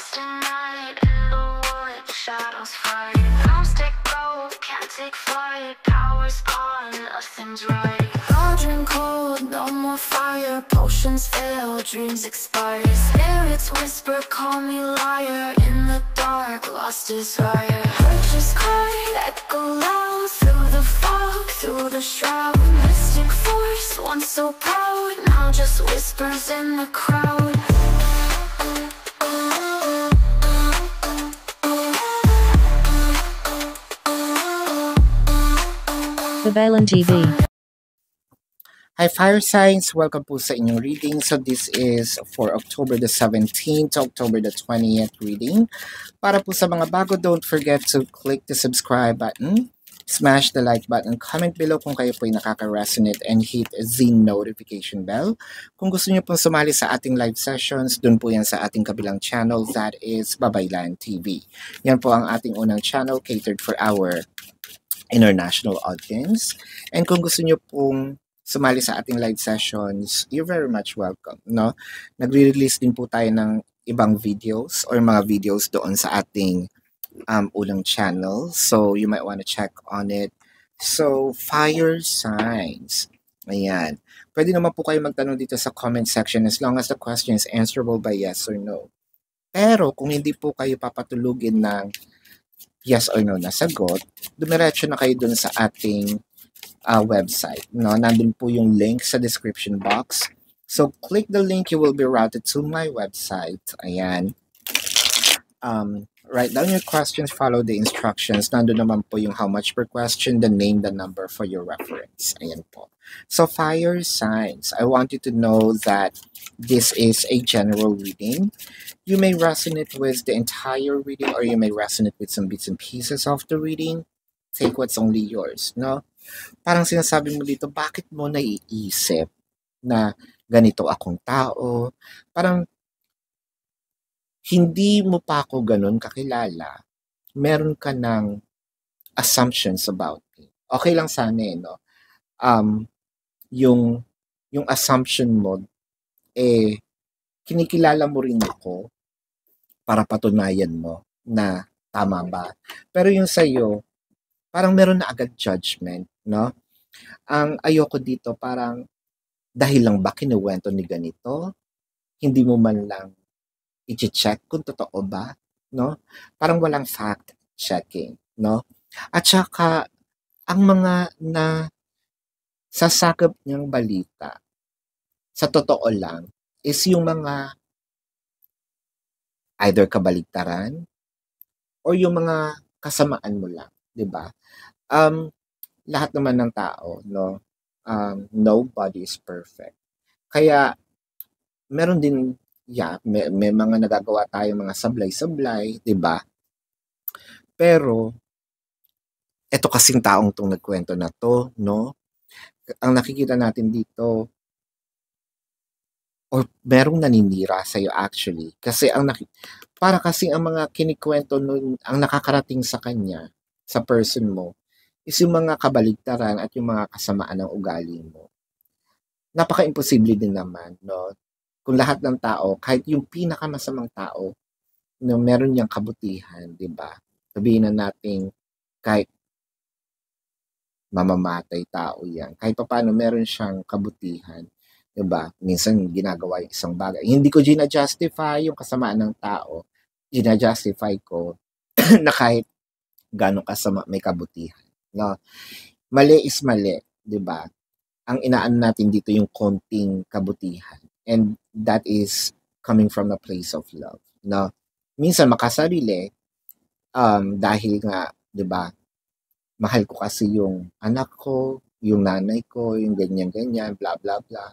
lost in night, in the wood, shadows fight. Arms take gold, can't take flight. Power's gone, nothing's right. Cauldron cold, no more fire. Potions fail, dreams expire. Spirits whisper, call me liar. In the dark, lost desire. Purchase cry, echo loud. Through the fog, through the shroud. Mystic force, once so proud, now just whispers in the crowd. Babaylan TV. Hi Fire Signs! Welcome po sa inyong reading. So this is for October the 17th to October the 20th reading. Para po sa mga bago, don't forget to click the subscribe button, smash the like button, comment below kung kayo po ay nakaka-resonate, and hit the notification bell. Kung gusto niyo pong sumali sa ating live sessions, dun po yan sa ating kabilang channel, that is Babaylan TV. Yan po ang ating unang channel catered for our international audience. And kung gusto nyo pong sumali sa ating live sessions, you're very much welcome, no? Nagre-release din po tayo ng ibang videos or mga videos doon sa ating unang channel. So, you might want to check on it. So, fire signs. Ayan. Pwede naman po kayo magtanong dito sa comment section as long as the question is answerable by yes or no. Pero, kung hindi po kayo papatulugin ng yes or no na sagot, dumiretso na kayo dun sa ating website. No? Nandun po yung link sa description box. So, click the link, you will be routed to my website. Ayan. Write down your questions, follow the instructions. Nandun naman po yung how much per question, the name, the number for your reference. Ayan po. So, fire signs. I want you to know that this is a general reading. You may resonate with the entire reading or you may resonate with some bits and pieces of the reading. Take what's only yours, no? Parang sinasabi mo dito, bakit mo naiisip na ganito akong tao? Parang hindi mo pa ako ganun kakilala. Meron ka ng assumptions about me. Okay lang sana no? Yung assumption mo, kinikilala mo rin ako para patunayan mo na tama ba. Pero yung sa'yo, parang meron na agad judgment, no? Ang ayoko dito, parang dahil lang ba kinuwento ni ganito, hindi mo man lang i-check kung totoo ba, no? Parang walang fact-checking, no? At saka, ang mga na sasakop niyang balita, sa totoo lang, is yung mga either kabaligtaran or yung mga kasamaan mo lang, 'di ba? Lahat naman ng tao, no? Nobody is perfect. Kaya meron din may mga nagagawa tayo mga sablay-sablay, 'di ba? Pero eto kasing taong tong nagkwento na to, no? Ang nakikita natin dito, or merong naninira sa'yo actually. Kasi para kasi ang mga kinikwento nun, ang nakakarating sa kanya, sa person mo, is yung mga kabaligtaran at yung mga kasamaan ng ugali mo. Napaka-imposible din naman, no? Kung lahat ng tao, kahit yung pinakamasamang tao, no, meron niyang kabutihan, di ba? Sabihin na natin, kahit mamamatay tao yan, kahit pa paano meron siyang kabutihan. Diba? Minsan ginagawa yung isang bagay. Hindi ko gina-justify yung kasamaan ng tao. Gina-justify ko na kahit gano'ng kasama may kabutihan. No? Mali is mali, 'di ba? Ang inaan natin dito yung konting kabutihan. And that is coming from a place of love. No? Minsan makasarili dahil nga, 'di ba? Mahal ko kasi yung anak ko, yung nanay ko, yung ganyan-ganyan, blah blah blah.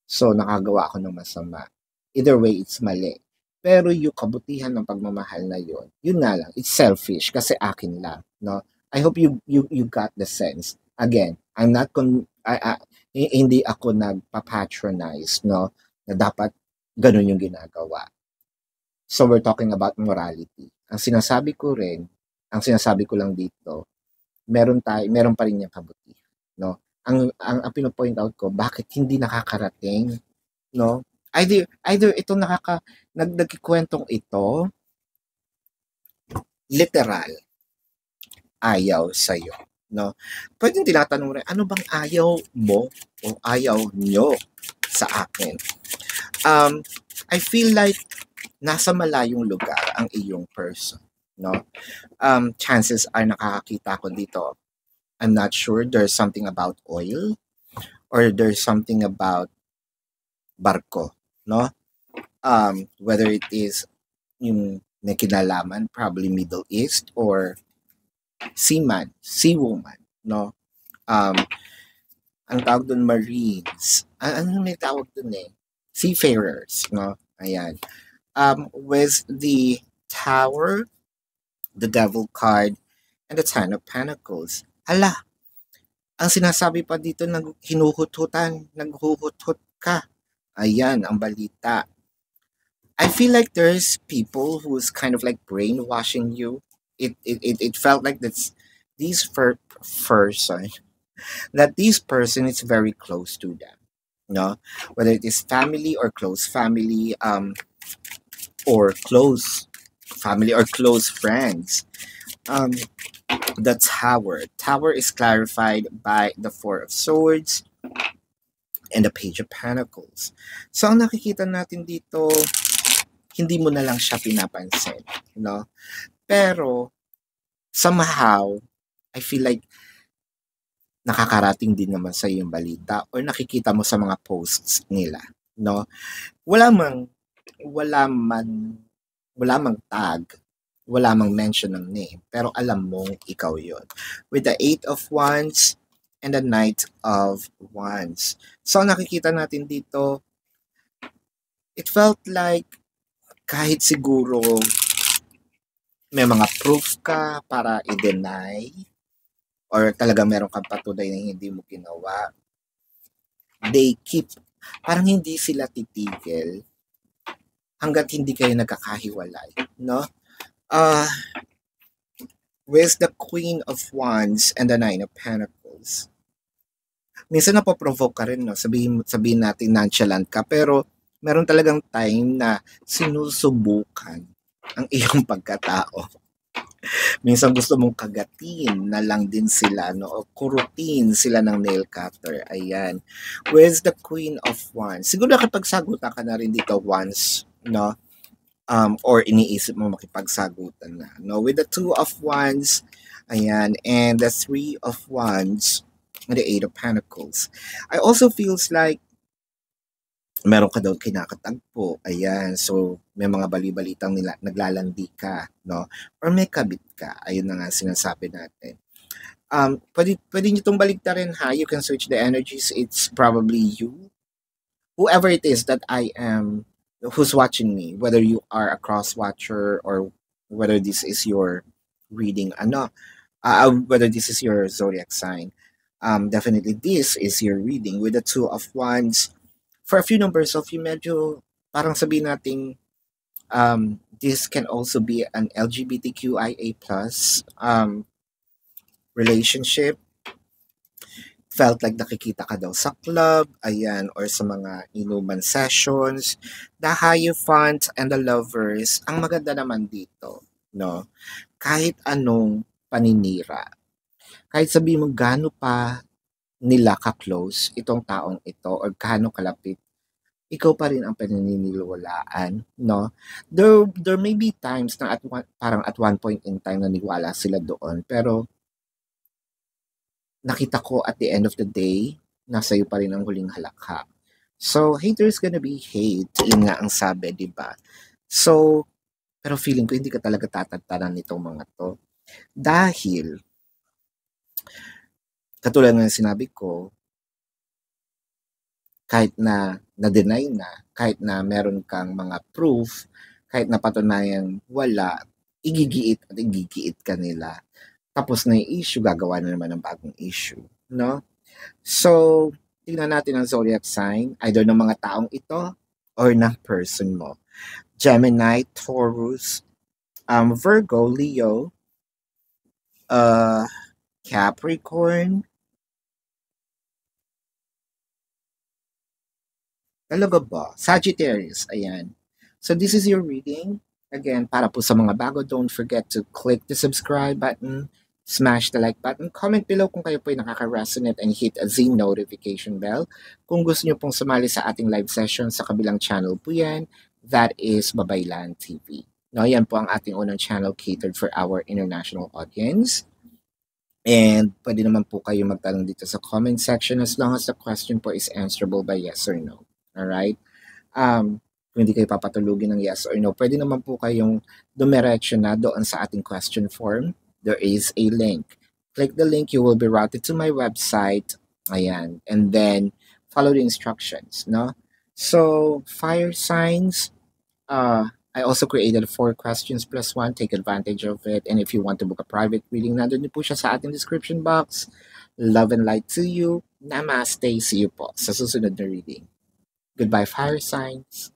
So, nakagawa ako ng masama. Either way, it's mali. Pero yung kabutihan ng pagmamahal na yun nga lang, it's selfish kasi akin lang, no? I hope you got the sense. Again, I'm not hindi ako nagpa-patronize, no? Na dapat ganun yung ginagawa. So, we're talking about morality. Ang sinasabi ko lang dito, meron pa rin yung kabutihan, no? Ang pino-point out ko, bakit hindi nakakarating, no? Either ito nagkikwentong ito, literal, ayaw sa'yo, no? Puwedeng tinatanong rin, ano bang ayaw mo o ayaw nyo sa akin? Um, I feel like nasa malayong lugar ang iyong person, no? Chances are nakakakita ko dito. I'm not sure, there's something about oil or there's something about barko, no? Whether it is yung may kinalaman, probably Middle East or seaman, seawoman, no? Um, ang tawag dun Marines. Ano may tawag dun eh? Seafarers, no? Ayan. With the Tower, the Devil card, and the Ten of Pentacles. Hala, ang sinasabi pa dito, hinuhut-hutan, naghuhut-hut ka. Ayan, ang balita. I feel like there's people who's kind of like brainwashing you. It felt like that's this person, that this person is very close to them. No, whether it is family or close family, or close family or close friends. Um, the Tower. Tower is clarified by the Four of Swords and the Page of Pentacles. So ang nakikita natin dito, hindi mo na lang siya pinapansin, no? Pero somehow, I feel like nakakarating din naman sa yung balita or nakikita mo sa mga posts nila, no? Wala mang wala man wala mang tag, wala mang mention ng name, pero alam mong ikaw yon. With the Eight of Wands and the Knight of Wands. So nakikita natin dito, it felt like kahit siguro may mga proof ka para i-deny or talaga meron kang patunay na hindi mo ginawa, they keep, parang hindi sila titigil hanggat hindi kayo nagkakahiwalay, no? With the Queen of Wands and the Nine of Pentacles. Minsan napoprovoke ka rin, no? Sabihin natin nonchalant ka, pero meron talagang time na sinusubukan ang iyong pagkatao. Minsan gusto mong kagatin na lang din sila, no? O kurutin sila ng nail cutter. Ayan. With the Queen of Wands. Siguro nakapagsagutan ka na rin dito once, no? Or iniisip mo makipagsagutan na, no? With the Two of Wands, ayan, and the Three of Wands, and the Eight of Pentacles. I also feels like meron ka daw kinakatagpo. Ayan. So, may mga bali-balitang naglalandi ka, no? Or may kabit ka. Ayun na nga sinasabi natin. Pwede nyo itong baligtarin, ha? You can search the energies. It's probably you. Whoever it is that I am, who's watching me, whether you are a cross-watcher or whether this is your reading, whether this is your zodiac sign. Definitely this is your reading with the Two of Wands. For a few numbers of you, medyo parang sabihin natin, this can also be an LGBTQIA plus relationship. Felt like nakikita ka daw sa club, ayan, or sa mga inuman sessions. The Hierophant and the Lovers, ang maganda naman dito, no? Kahit anong paninira, kahit sabihin mo gaano pa nila ka-close itong taong ito or gaano kalapit, ikaw pa rin ang pinaniniwalaan, no? There may be times na parang at one point in time naniwala sila doon, pero nakita ko at the end of the day, nasa iyo pa rin ang huling halakha. So, haters gonna be hate. Yun nga ang sabi, di ba? So, pero feeling ko hindi ka talaga tatantanan nitong mga to. Dahil, katulad ng sinabi ko, kahit na na-deny na, kahit na meron kang mga proof, kahit na patunayang wala, igigiit at igigiit ka nila. Tapos na yung issue, gagawa na naman ng bagong issue, no? So, tingnan natin ang zodiac sign, either ng mga taong ito or ng person mo. Gemini, Taurus, Virgo, Leo, Capricorn, talaga ba? Sagittarius, ayan. So, this is your reading. Again, para po sa mga bago, don't forget to click the subscribe button, smash the like button, comment below kung kayo po ay nakaka-resonate and hit the notification bell. Kung gusto nyo pong sumali sa ating live session sa kabilang channel po yan, that is Babaylan TV. No, yan po ang ating unang channel catered for our international audience. And pwede naman po kayo magtanong dito sa comment section as long as the question po is answerable by yes or no. Alright? Kung hindi kayo papatulugin ng yes or no, pwede naman po kayong dumiretso na doon sa ating question form. There is a link. Click the link, you will be routed to my website. Ayan. And then, follow the instructions, no? So, fire signs, I also created 4 questions plus 1. Take advantage of it. And if you want to book a private reading, nandun din po siya sa ating description box. Love and light to you. Namaste. See you po sa susunod na reading. Goodbye, fire signs.